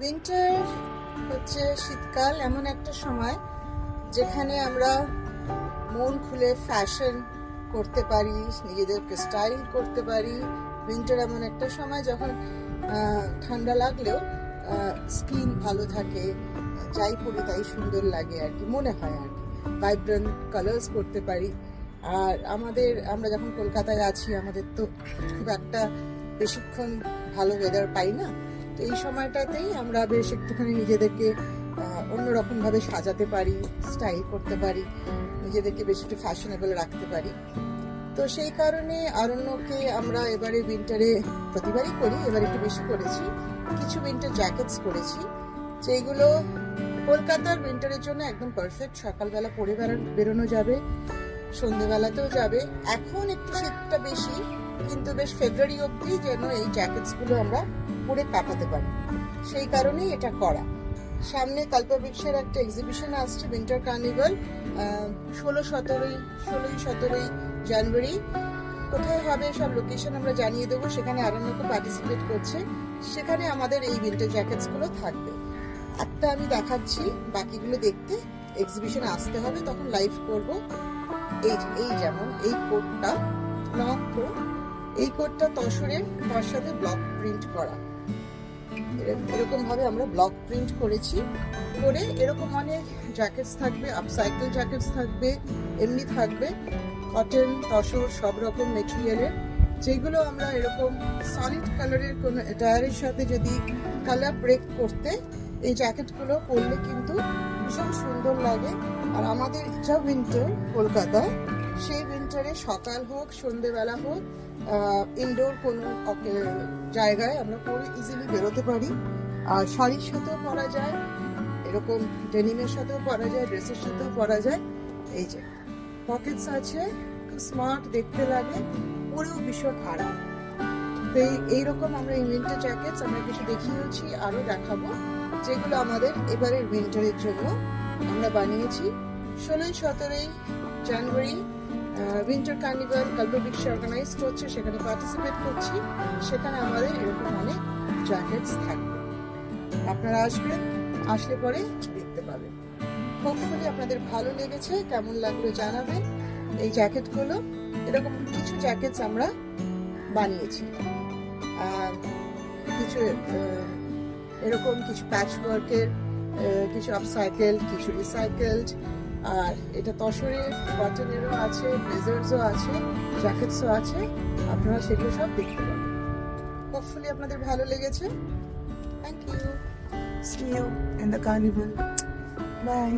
Winter হচ্ছে শীতকাল, এমন একটা সময় যেখানে আমরা মন খুলে ফ্যাশন করতে পারি, নিজেদেরকে স্টাইল করতে পারি। উইন্টার এমন একটা সময় যখন ঠান্ডা লাগলেও স্কিন ভালো থাকে, যাই পরি তাই সুন্দর লাগে আর কি, মনে হয় আর কি। ভাইব্রেন্ট কালার্স করতে পারি। আর আমরা যখন কলকাতায় আছি, আমাদের তো খুব একটা বেশিক্ষণ ভালো ওয়েদার পাই না। তো এই সময়টাতেই আমরা বেশ একটুখানি নিজেদেরকে অন্যরকমভাবে সাজাতে পারি, স্টাইল করতে পারি, নিজেদেরকে বেশ একটু ফ্যাশনেবল রাখতে পারি। তো সেই কারণে আরণ্যকে আমরা এবারে উইন্টারে প্রতিবারই করি, এবার একটু বেশি করেছি, কিছু উইন্টার জ্যাকেটস করেছি, যেগুলো কলকাতার উইন্টারের জন্য একদম পারফেক্ট। সকালবেলা পরে বেরোনো যাবে, সন্ধ্যেবেলাতেও যাবে। এখন একটু শীতটা বেশি, কিন্তু বেশ ফেব্রুয়ারি অবধি যেন এই জ্যাকেটসগুলো আমরা পরে কাটাতে পারি, সেই কারণেই এটা করা। সামনে কল্পবৃক্ষের একটা এক্সিবিশন আসছে, উইন্টার কার্নিভাল, 16-17 জানুয়ারি। কোথায় হবে সব লোকেশন আমরা জানিয়ে দেবো। সেখানে আরণ্যকে পার্টিসিপেট করছে, সেখানে আমাদের এই উইন্টার জ্যাকেটসগুলো থাকবে। একটা আমি দেখাচ্ছি, বাকিগুলো দেখতে এক্সিবিশনে আসতে হবে, তখন লাইভ করব। এই যেমন এই কোটটা, লং কোট, এই কোটটা তসরের, তার সাথে ব্লক প্রিন্ট করা। এরকম ভাবে আমরা ব্লক প্রিন্ট করেছি। করে এরকম অনেক জ্যাকেটস থাকবে, আপসাইকেল জ্যাকেটস থাকবে, এমনি থাকবে কটন, তসর, সব রকম মেটেরিয়ালের, যেগুলো আমরা এরকম সলিড কালারের কোনো অ্যাটায়ারের সাথে যদি কালার ব্রেক করতে, এই জ্যাকেটগুলো পরলে কিন্তু ভীষণ সুন্দর লাগে। আর আমাদের যা উইন্টার কলকাতায়, সেই উইন্টারে সকাল হোক সন্ধ্যেবেলা হোক, ইনডোর কোনো জায়গায় আমরা পরে ইজিলি বেরোতে পারি। আর শাড়ির সাথেও পরা যায়, এরকম ডেনিমের সাথেও পরা যায়, ড্রেসের সাথেও পরা যায়। এই যে পকেটস আছে, খুব স্মার্ট দেখতে লাগে, পরেও ভীষণ আরাম। তো এইরকম আমরা এই উইন্টার জ্যাকেটস আমরা কিছু দেখিয়েছি, আরও দেখাবো, যেগুলো আমাদের এবারের উইন্টারের জন্য আমরা বানিয়েছি। 16-17 জানুয়ারি উইন্টার কার্নিভাল কল্পবৃক্ষ অর্গানাইজ করছে, সেখানে পার্টিসিপেট করছি। সেখানে আমাদের এরকম অনেক জ্যাকেটস থাকবে, আপনারা আসবেন, আসলে পরে দেখতে পাবেন। হোপফুলি আপনাদের ভালো লেগেছে, কেমন লাগলো জানাবেন। এই জ্যাকেটগুলো, এরকম কিছু জ্যাকেটস আমরা বানিয়েছি, কিছু এরকম কিছু প্যাচ ওয়ার্কের, কিছু আপসাইকেল, কিছু রিসাইকেলড। আর এটা তসরের, কটনেরও আছে, ব্লেজার্সও আছে, জ্যাকেটসও আছে, আপনারা সেগুলো সব দেখতে পাবেন। হোপফুলি আপনাদের ভালো লেগেছে। Thank you, see you in the carnival, by.